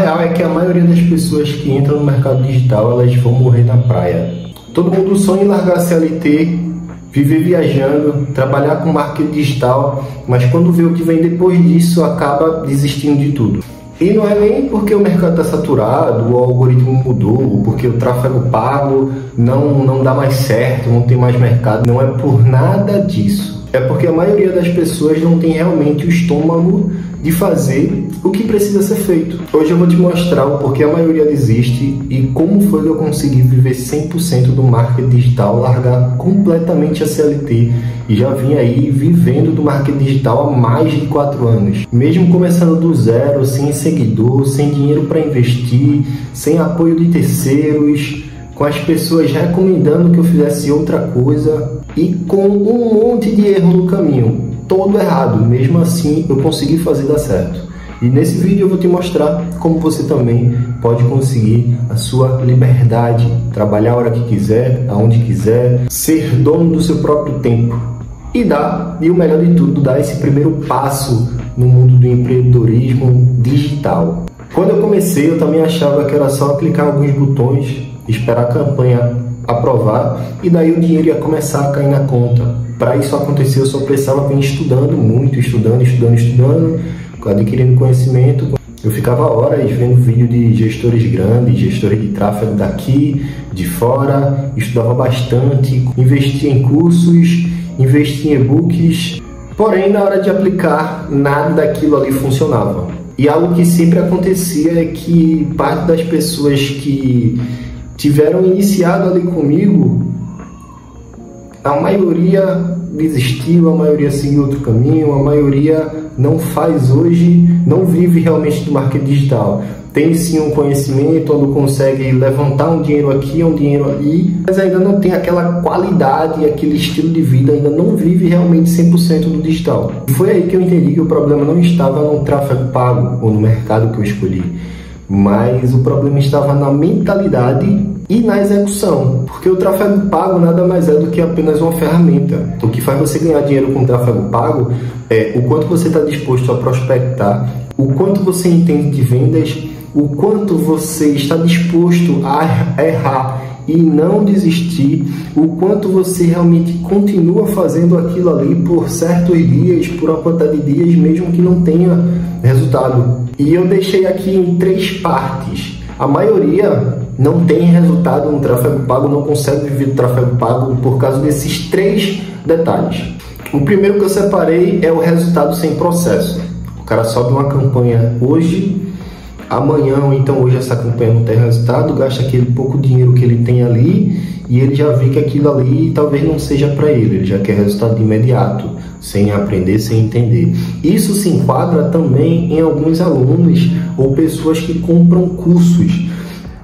real é que a maioria das pessoas que entram no mercado digital, elas vão morrer na praia. Todo mundo sonha em largar a CLT, viver viajando, trabalhar com marketing digital, mas quando vê o que vem depois disso, acaba desistindo de tudo. E não é nem porque o mercado está saturado, o algoritmo mudou, porque o tráfego pago não dá mais certo, não tem mais mercado. Não é por nada disso. É porque a maioria das pessoas não tem realmente o estômago de fazer o que precisa ser feito. Hoje eu vou te mostrar o porquê a maioria desiste e como foi que eu consegui viver 100% do marketing digital, largar completamente a CLT e já vim aí vivendo do marketing digital há mais de 4 anos. Mesmo começando do zero, sem seguidor, sem dinheiro para investir, sem apoio de terceiros, com as pessoas recomendando que eu fizesse outra coisa e com um monte de erro no caminho. Todo errado, mesmo assim eu consegui fazer dar certo. E nesse vídeo eu vou te mostrar como você também pode conseguir a sua liberdade, trabalhar a hora que quiser, aonde quiser, ser dono do seu próprio tempo e o melhor de tudo, dar esse primeiro passo no mundo do empreendedorismo digital. Quando eu comecei, eu também achava que era só clicar alguns botões, esperar a campanha aprovar e daí o dinheiro ia começar a cair na conta. Para isso acontecer, eu só precisava vir estudando muito, estudando, adquirindo conhecimento. Eu ficava horas vendo vídeo de gestores grandes, gestores de tráfego daqui, de fora, estudava bastante, investia em cursos, investia em e-books, porém na hora de aplicar, nada daquilo ali funcionava. E algo que sempre acontecia é que parte das pessoas que tiveram iniciado ali comigo, a maioria desistiu, a maioria seguiu outro caminho, a maioria não faz hoje, não vive realmente do marketing digital. Tem sim um conhecimento, onde consegue levantar um dinheiro aqui, um dinheiro ali, mas ainda não tem aquela qualidade, aquele estilo de vida, ainda não vive realmente 100% do digital. Foi aí que eu entendi que o problema não estava no tráfego pago ou no mercado que eu escolhi, mas o problema estava na mentalidade e na execução, porque o tráfego pago nada mais é do que apenas uma ferramenta. O que faz você ganhar dinheiro com o tráfego pago é o quanto você está disposto a prospectar, o quanto você entende de vendas, o quanto você está disposto a errar e não desistir, o quanto você realmente continua fazendo aquilo ali por certos dias, por uma quantidade de dias, mesmo que não tenha resultado. E eu deixei aqui em 3 partes. A maioria não tem resultado no tráfego pago, não consegue viver do tráfego pago por causa desses 3 detalhes. O primeiro que eu separei é o resultado sem processo. O cara sobe uma campanha hoje, amanhã ou então hoje essa campanha não tem resultado, gasta aquele pouco dinheiro que ele tem ali e ele já vê que aquilo ali talvez não seja para ele já quer resultado de imediato, sem aprender, sem entender. Isso se enquadra também em alguns alunos ou pessoas que compram cursos.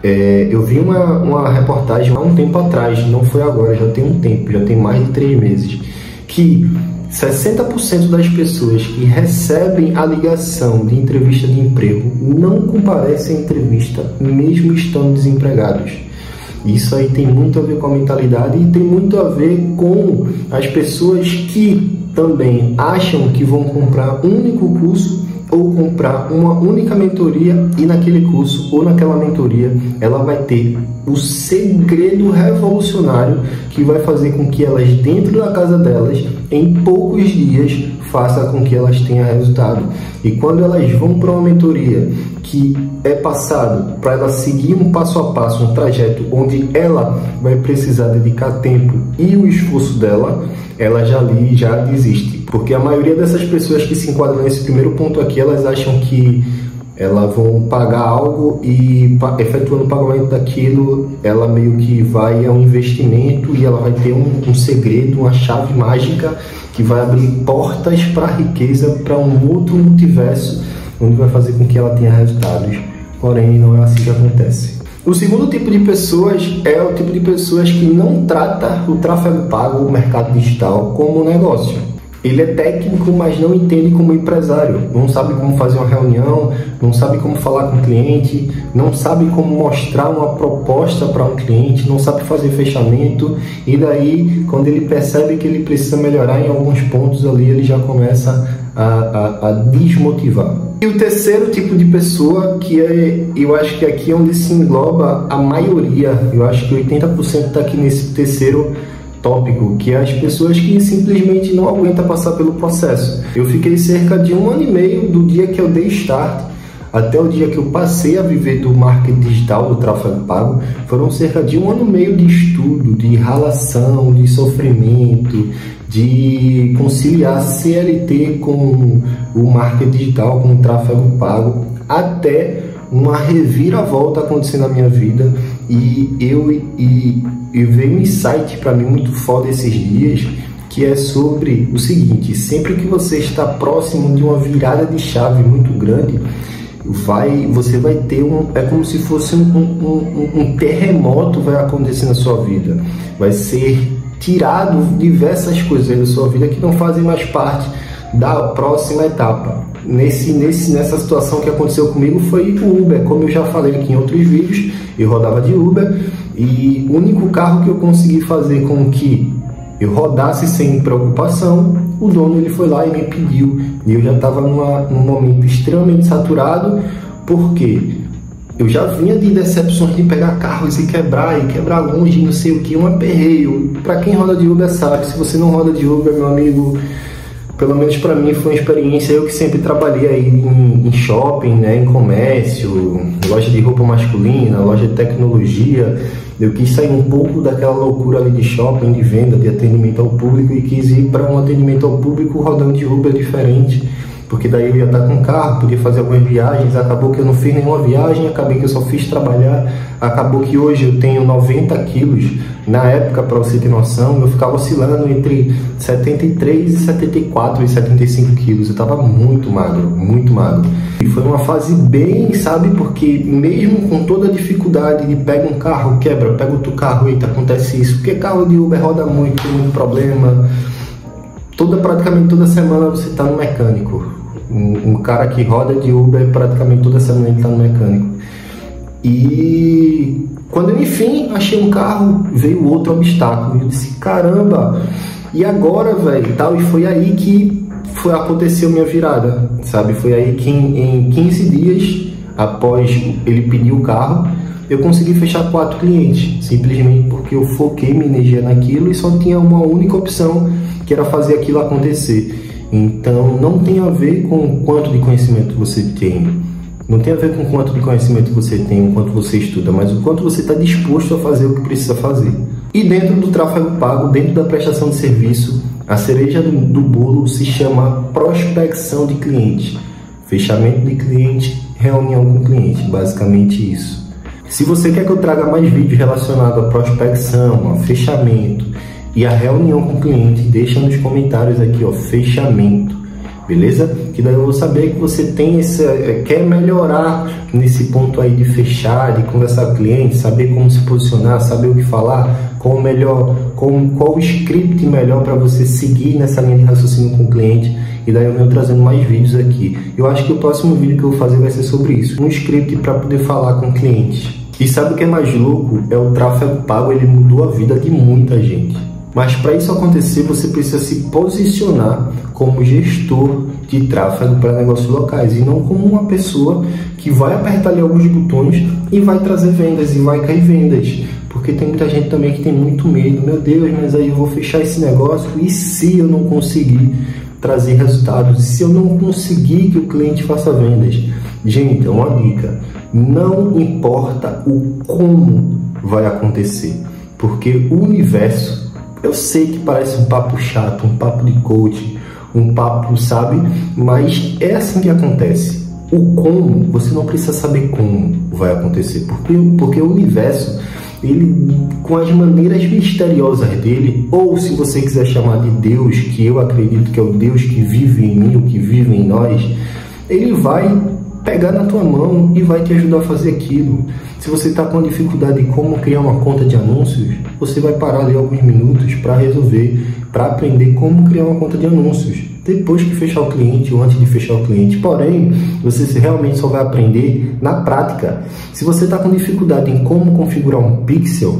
Eu vi uma reportagem há um tempo atrás, não foi agora, já tem um tempo, já tem mais de 3 meses, que 60% das pessoas que recebem a ligação de entrevista de emprego não comparecem à entrevista, mesmo estando desempregados. Isso aí tem muito a ver com a mentalidade e tem muito a ver com as pessoas que também acham que vão comprar um único curso ou comprar uma única mentoria e naquele curso ou naquela mentoria ela vai ter o segredo revolucionário que vai fazer com que elas dentro da casa delas em poucos dias faça com que elas tenham resultado. E quando elas vão para uma mentoria que é passado para ela seguir um passo a passo, um trajeto onde ela vai precisar dedicar tempo e o esforço dela, ela já desiste. Porque a maioria dessas pessoas que se enquadram nesse primeiro ponto aqui, elas acham que elas vão pagar algo e efetuando o pagamento daquilo, ela meio que vai a um investimento e ela vai ter um segredo, uma chave mágica que vai abrir portas para a riqueza, para um outro multiverso, onde vai fazer com que ela tenha resultados. Porém, não é assim que acontece. O segundo tipo de pessoas é o tipo de pessoas que não trata o tráfego pago, o mercado digital, como um negócio. Ele é técnico, mas não entende como empresário. Não sabe como fazer uma reunião, não sabe como falar com o cliente, não sabe como mostrar uma proposta para um cliente, não sabe fazer fechamento. E daí, quando ele percebe que ele precisa melhorar em alguns pontos ali, ele já começa a desmotivar. E o terceiro tipo de pessoa, que eu acho que aqui é onde se engloba a maioria, eu acho que 80% está aqui nesse terceiro tópico, que é as pessoas que simplesmente não aguentam passar pelo processo. Eu fiquei cerca de 1 ano e meio do dia que eu dei start até o dia que eu passei a viver do marketing digital, do tráfego pago. Foram cerca de 1 ano e meio de estudo, de ralação, de sofrimento, de conciliar CLT com o marketing digital, com o tráfego pago, até uma reviravolta acontecer na minha vida. E veio um insight para mim muito foda esses dias, que é sobre o seguinte: sempre que você está próximo de uma virada de chave muito grande, você vai ter é como se fosse um terremoto vai acontecer na sua vida. Vai ser tirado diversas coisas da sua vida que não fazem mais parte da próxima etapa. Nessa situação que aconteceu comigo foi o Uber. Como eu já falei aqui em outros vídeos, eu rodava de Uber e o único carro que eu consegui fazer com que eu rodasse sem preocupação, o dono ele foi lá e me pediu. E eu já estava num momento extremamente saturado, porque eu já vinha de decepções de pegar carros e quebrar longe, não sei o que, um aperreio. Para quem roda de Uber sabe, se você não roda de Uber, meu amigo, pelo menos para mim foi uma experiência. Eu que sempre trabalhei aí em shopping, né, em comércio, loja de roupa masculina, loja de tecnologia. Eu quis sair um pouco daquela loucura ali de shopping, de venda, de atendimento ao público, e quis ir para um atendimento ao público rodando de Uber diferente, porque daí eu ia estar com carro, podia fazer algumas viagens. Acabou que eu não fiz nenhuma viagem, acabei que eu só fiz trabalhar. Acabou que hoje eu tenho 90 quilos. Na época, para você ter noção, eu ficava oscilando entre 73 e 74 e 75 quilos. Eu estava muito magro, muito magro. E foi uma fase bem, sabe, porque mesmo com toda a dificuldade de pega um carro, quebra, pega outro carro, eita, acontece isso, porque carro de Uber roda muito, tem muito problema. Praticamente toda semana você está no mecânico. Um cara que roda de Uber, praticamente toda semana ele está no mecânico. E quando eu, enfim, achei um carro, veio outro obstáculo. Eu disse, caramba, e agora, velho? E foi aí que aconteceu minha virada, sabe? Foi aí que em 15 dias, após ele pedir o carro, eu consegui fechar 4 clientes, simplesmente porque eu foquei minha energia naquilo e só tinha uma única opção, que era fazer aquilo acontecer. Então não tem a ver com o quanto de conhecimento você tem, não tem a ver com o quanto de conhecimento você tem, o quanto você estuda, mas o quanto você está disposto a fazer o que precisa fazer. E dentro do tráfego pago, dentro da prestação de serviço, a cereja do bolo se chama prospecção de cliente, fechamento de cliente, reunião com cliente, basicamente isso. Se você quer que eu traga mais vídeos relacionados a prospecção, a fechamento e a reunião com o cliente, deixa nos comentários aqui, ó, fechamento, beleza? Que daí eu vou saber que você tem quer melhorar nesse ponto aí de fechar, de conversar com o cliente, saber como se posicionar, saber o que falar, qual o script melhor para você seguir nessa linha de raciocínio com o cliente. E daí eu venho trazendo mais vídeos aqui. Eu acho que o próximo vídeo que eu vou fazer vai ser sobre isso, um script para poder falar com clientes. E sabe o que é mais louco? É o tráfego pago, ele mudou a vida de muita gente. Mas para isso acontecer, você precisa se posicionar como gestor de tráfego para negócios locais e não como uma pessoa que vai apertar ali alguns botões e vai trazer vendas e vai cair vendas. Porque tem muita gente também que tem muito medo. Meu Deus, mas aí eu vou fechar esse negócio e se eu não conseguir trazer resultados? E se eu não conseguir que o cliente faça vendas? Gente, é uma dica. Não importa o como vai acontecer. Porque o universo... Eu sei que parece um papo chato, um papo de coach, um papo, sabe? Mas é assim que acontece. O como, você não precisa saber como vai acontecer. Porque o universo, ele, com as maneiras misteriosas dele, ou se você quiser chamar de Deus, que eu acredito que é o Deus que vive em mim, o que vive em nós, ele vai pegar na tua mão e vai te ajudar a fazer aquilo. Se você está com dificuldade de como criar uma conta de anúncios, você vai parar ali alguns minutos para resolver, para aprender como criar uma conta de anúncios, depois que fechar o cliente ou antes de fechar o cliente. Porém, você realmente só vai aprender na prática. Se você está com dificuldade em como configurar um pixel,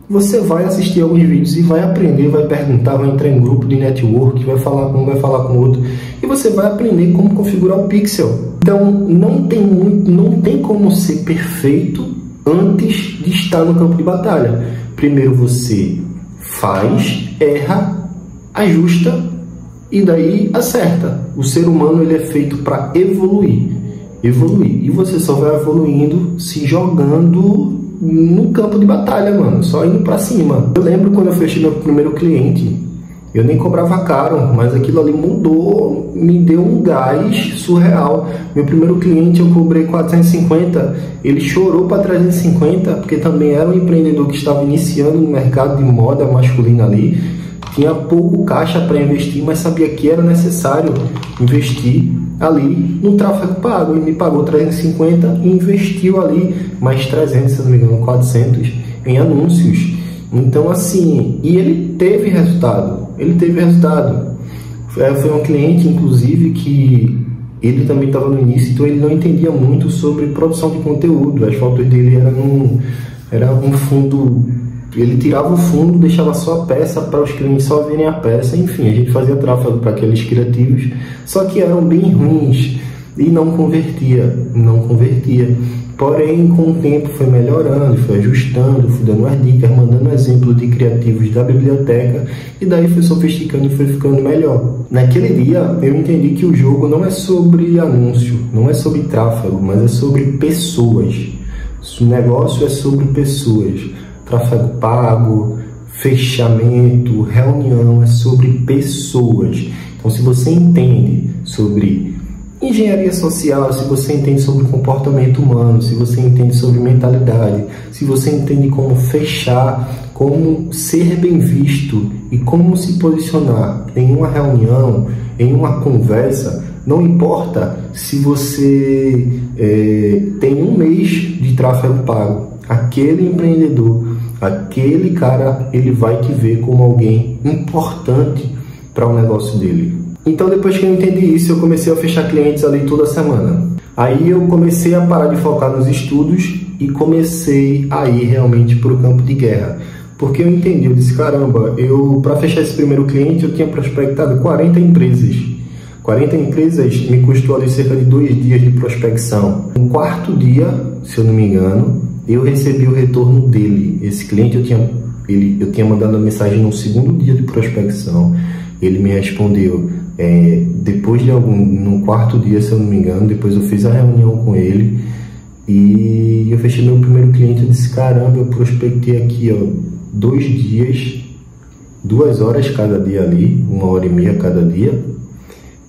você vai assistir alguns vídeos e vai aprender, vai perguntar, vai entrar em grupo de network, vai falar com um, vai falar com o outro, e você vai aprender como configurar o pixel. Então não tem como ser perfeito antes de estar no campo de batalha. Primeiro você faz, erra, ajusta e daí acerta. O ser humano ele é feito para evoluir, e você só vai evoluindo se jogando no campo de batalha, mano, só indo pra cima. Eu lembro quando eu fechei meu primeiro cliente, eu nem cobrava caro, mas aquilo ali mudou, me deu um gás surreal. Meu primeiro cliente eu cobrei 450, ele chorou para 350, porque também era um empreendedor que estava iniciando no mercado de moda masculina ali, tinha pouco caixa para investir, mas sabia que era necessário investir ali no tráfego pago, e me pagou 350 e investiu ali mais 300, se não me engano, 400 em anúncios. Então assim, e ele teve resultado, foi um cliente inclusive que ele também estava no início, então ele não entendia muito sobre produção de conteúdo. As fotos dele era um fundo, ele tirava o fundo, deixava só a peça para os clientes só verem a peça. Enfim, a gente fazia tráfego para aqueles criativos, só que eram bem ruins e não convertia. Porém, com o tempo foi melhorando, foi ajustando, fui dando umas dicas, mandando exemplo de criativos da biblioteca, e daí foi sofisticando e foi ficando melhor. Naquele dia eu entendi que o jogo não é sobre anúncio, não é sobre tráfego, mas é sobre pessoas. O negócio é sobre pessoas. Tráfego pago, fechamento, reunião, é sobre pessoas. Então, se você entende sobre engenharia social, se você entende sobre comportamento humano, se você entende sobre mentalidade, se você entende como fechar, como ser bem visto e como se posicionar em uma reunião, em uma conversa, não importa se você tem um mês de tráfego pago, aquele empreendedor, aquele cara, ele vai te ver como alguém importante para o negócio dele. Então, depois que eu entendi isso, eu comecei a fechar clientes ali toda semana. Aí eu comecei a parar de focar nos estudos e comecei a ir realmente para o campo de guerra. Porque eu entendi, eu disse, caramba, para fechar esse primeiro cliente, eu tinha prospectado 40 empresas. 40 empresas me custou ali cerca de 2 dias de prospecção. No quarto dia, se eu não me engano, eu recebi o retorno dele. Esse cliente, eu tinha mandado a mensagem no segundo dia de prospecção. Ele me respondeu no quarto dia, se eu não me engano. Depois eu fiz a reunião com ele e eu fechei meu primeiro cliente. Eu disse, caramba, eu prospectei aqui 2 dias, 2 horas cada dia ali, 1h30 cada dia,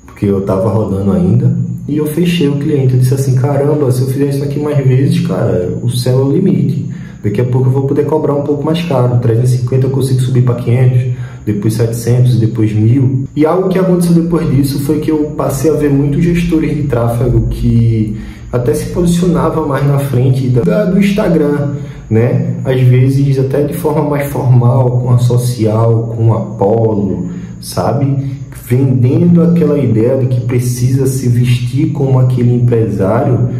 porque eu tava rodando ainda, e eu fechei o cliente. Eu disse assim, caramba, se eu fizer isso aqui mais vezes, cara, o céu é o limite. Daqui a pouco eu vou poder cobrar um pouco mais caro, 350 eu consigo subir para 500, depois 700, depois 1.000. E algo que aconteceu depois disso foi que eu passei a ver muitos gestores de tráfego que até se posicionavam mais na frente do Instagram, né? Às vezes até de forma mais formal, com a Social, com a Polo, sabe? Vendendo aquela ideia de que precisa se vestir como aquele empresário,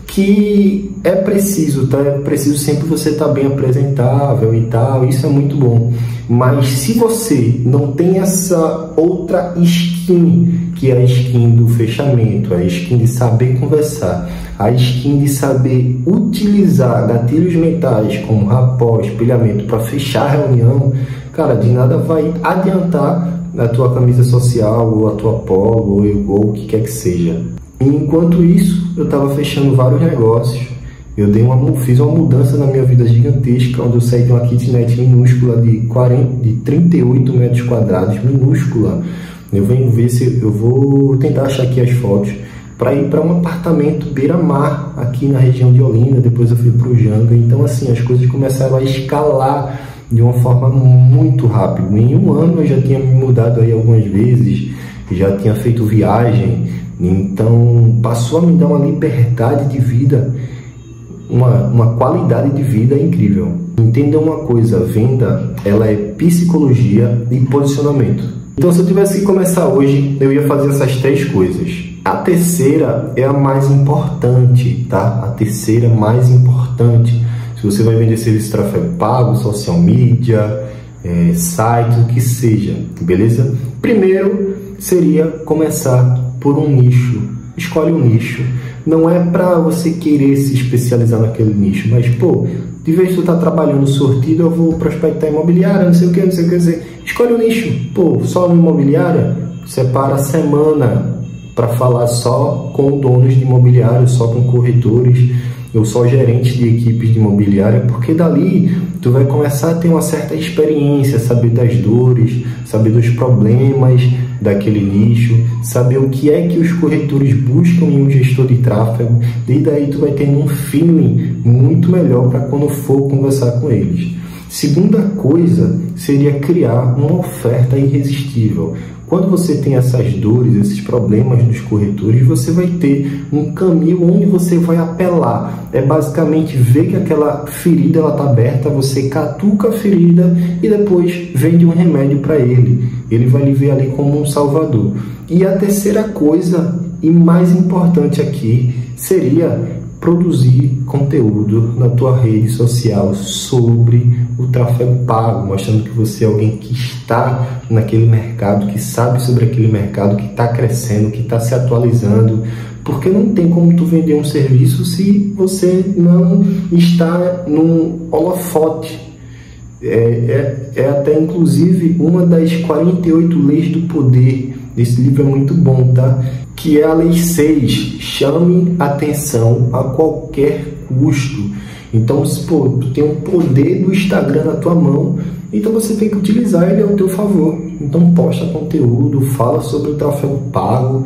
que é preciso, tá? É preciso sempre você estar bem apresentável e tal, isso é muito bom. Mas se você não tem essa outra skin, que é a skin do fechamento, a skin de saber conversar, a skin de saber utilizar gatilhos mentais como rapó, espelhamento para fechar a reunião, cara, de nada vai adiantar a tua camisa social, ou a tua polo, ou o que quer que seja. E enquanto isso, eu estava fechando vários negócios. Eu fiz uma mudança na minha vida gigantesca, onde eu saí de uma kitnet minúscula de 38 metros quadrados, minúscula. Eu vou tentar achar aqui as fotos, para ir para um apartamento beira-mar, aqui na região de Olinda. Depois eu fui para o Janga. Então, assim, as coisas começaram a escalar de uma forma muito rápida. Em 1 ano eu já tinha me mudado aí algumas vezes, já tinha feito viagem. Então, passou a me dar uma liberdade de vida, uma qualidade de vida incrível. Entenda uma coisa, venda, ela é psicologia e posicionamento. Então, se eu tivesse que começar hoje, eu ia fazer essas 3 coisas. A terceira é a mais importante, tá? A terceira mais importante. Se se você vai vender serviço de tráfego pago, social media, site, o que seja, beleza? Primeiro seria começar por um nicho. Escolhe um nicho. Não é para você querer se especializar naquele nicho, mas, pô, de vez de tu estar trabalhando sortido, eu vou prospectar imobiliária, não sei o que, não sei o que dizer. Escolhe um nicho. Pô, só no imobiliária, separa a semana para falar só com donos de imobiliário, só com corretores, ou só gerentes de equipes de imobiliária, porque dali tu vai começar a ter uma certa experiência, saber das dores, saber dos problemas daquele nicho, saber o que é que os corretores buscam em um gestor de tráfego, e daí tu vai tendo um feeling muito melhor para quando for conversar com eles. Segunda coisa seria criar uma oferta irresistível. Quando você tem essas dores, esses problemas dos corretores, você vai ter um caminho onde você vai apelar. É basicamente ver que aquela ferida está aberta, você catuca a ferida e depois vende um remédio para ele. Ele vai lhe ver ali como um salvador. E a terceira coisa, e mais importante aqui, seria produzir conteúdo na tua rede social sobre o tráfego pago, mostrando que você é alguém que está naquele mercado, que sabe sobre aquele mercado, que está crescendo, que está se atualizando, porque não tem como tu vender um serviço se você não está num holofote. É até inclusive uma das 48 leis do poder. Esse livro é muito bom, tá? Que é a lei 6, chame atenção a qualquer custo. Então, se pô, tu tem um poder do Instagram na tua mão, então você tem que utilizar ele ao teu favor. Então posta conteúdo, fala sobre o tráfego pago,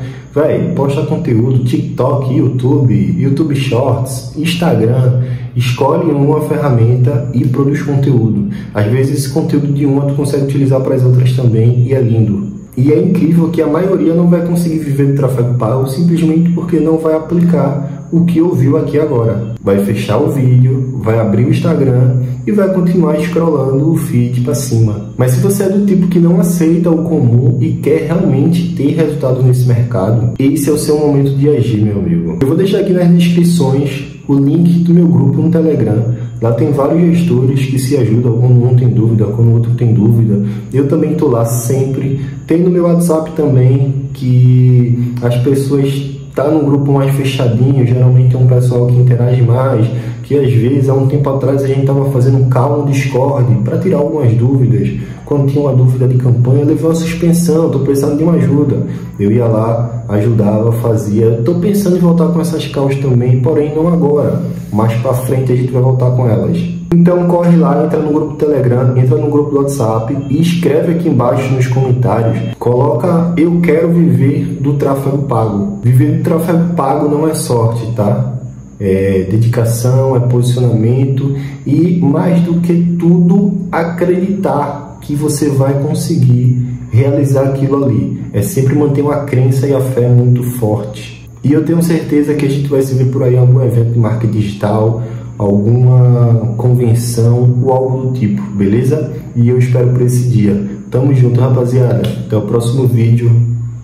posta conteúdo, TikTok, YouTube Shorts, Instagram, escolhe uma ferramenta e produz conteúdo. Às vezes esse conteúdo de uma tu consegue utilizar para as outras também e é lindo. E é incrível que a maioria não vai conseguir viver do tráfego pago simplesmente porque não vai aplicar o que ouviu aqui agora. Vai fechar o vídeo, vai abrir o Instagram e vai continuar scrollando o feed para cima. Mas se você é do tipo que não aceita o comum e quer realmente ter resultado nesse mercado, esse é o seu momento de agir, meu amigo. Eu vou deixar aqui nas descrições o link do meu grupo no Telegram. Lá tem vários gestores que se ajudam quando um tem dúvida, quando o outro tem dúvida. Eu também estou lá sempre. Tem no meu WhatsApp também, que as pessoas estão num grupo mais fechadinho. Geralmente é um pessoal que interage mais, que às vezes, há um tempo atrás, a gente estava fazendo um call no Discord para tirar algumas dúvidas. Quando tinha uma dúvida de campanha, eu levei uma suspensão, estou precisando de uma ajuda. Eu ia lá, ajudava, fazia. Estou pensando em voltar com essas calls também, porém não agora. Mais para frente a gente vai voltar com elas. Então corre lá, entra no grupo do Telegram, entra no grupo do WhatsApp e escreve aqui embaixo nos comentários. Coloca, eu quero viver do tráfego pago. Viver do tráfego pago não é sorte, tá? É dedicação, é posicionamento e, mais do que tudo, acreditar que você vai conseguir realizar aquilo ali. É sempre manter uma crença e a fé muito forte. E eu tenho certeza que a gente vai se ver por aí em algum evento de marketing digital, alguma convenção ou algo do tipo, beleza? E eu espero por esse dia. Tamo junto, rapaziada. Até o próximo vídeo.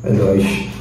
É nóis.